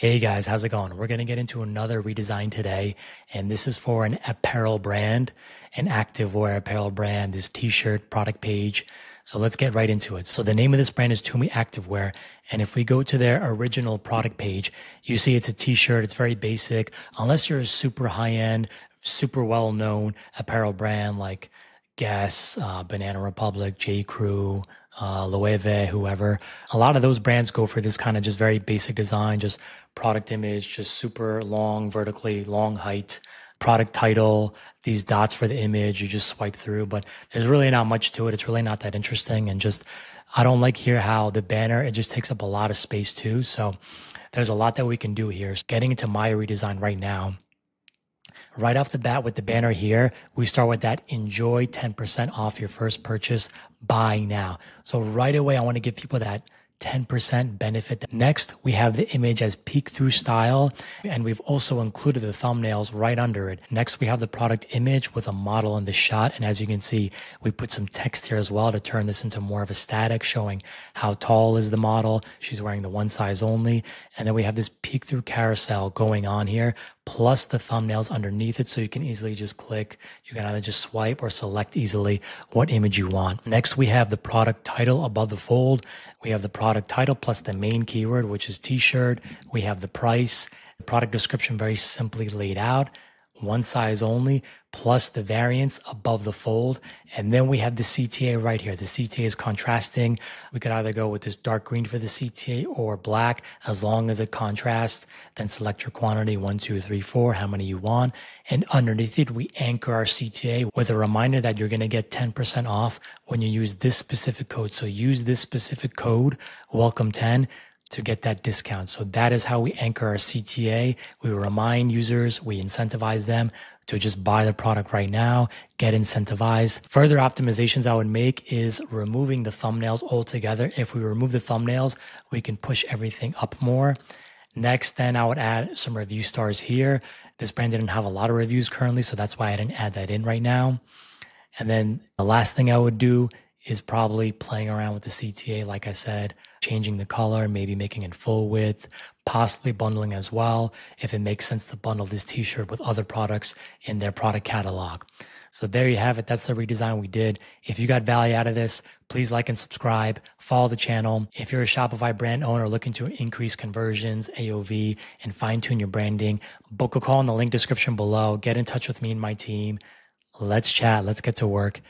Hey guys, how's it going? We're going to get into another redesign today, and this is for an apparel brand, an activewear apparel brand, this t-shirt product page. So let's get right into it. So the name of this brand is Tumi Activewear, and if we go to their original product page, you see it's a t-shirt. It's very basic, unless you're a super high-end, super well-known apparel brand like Guess, Banana Republic, J. Crew, Loewe, whoever. A lot of those brands go for this kind of just very basic design, just product image, just super long, vertically long height, product title, these dots for the image, you just swipe through, but there's really not much to it. It's really not that interesting. And just, I don't like here how the banner, it just takes up a lot of space too. So there's a lot that we can do here. So getting into my redesign right now. Right off the bat with the banner here, we start with that enjoy 10% off your first purchase, buy now. So right away, I want to give people that 10% benefit. Next, we have the image as peek through style, and we've also included the thumbnails right under it. Next, we have the product image with a model in the shot. And as you can see, we put some text here as well to turn this into more of a static, showing how tall is the model. She's wearing the one size only. And then we have this peek through carousel going on here, plus the thumbnails underneath it. So you can easily just click. You can either just swipe or select easily what image you want. Next, we have the product title above the fold. We have the product title plus the main keyword, which is t-shirt. We have the price, the product description very simply laid out, one size only, plus the variants above the fold. And then we have the CTA right here. The CTA is contrasting. We could either go with this dark green for the CTA or black, as long as it contrasts. Then select your quantity, 1, 2, 3, 4, how many you want. And underneath it, we anchor our CTA with a reminder that you're going to get 10% off when you use this specific code. So use this specific code, welcome10, to get that discount. So that is how we anchor our CTA. We remind users, we incentivize them to just buy the product right now, get incentivized. Further optimizations I would make is removing the thumbnails altogether. If we remove the thumbnails, we can push everything up more. Next, then I would add some review stars here. This brand didn't have a lot of reviews currently, so that's why I didn't add that in right now. And then the last thing I would do is probably playing around with the CTA, like I said, changing the color, maybe making it full width, possibly bundling as well, if it makes sense to bundle this t-shirt with other products in their product catalog. So there you have it. That's the redesign we did. If you got value out of this, please like and subscribe, follow the channel. If you're a Shopify brand owner looking to increase conversions, AOV, and fine-tune your branding, book a call in the link description below. Get in touch with me and my team. Let's chat. Let's get to work.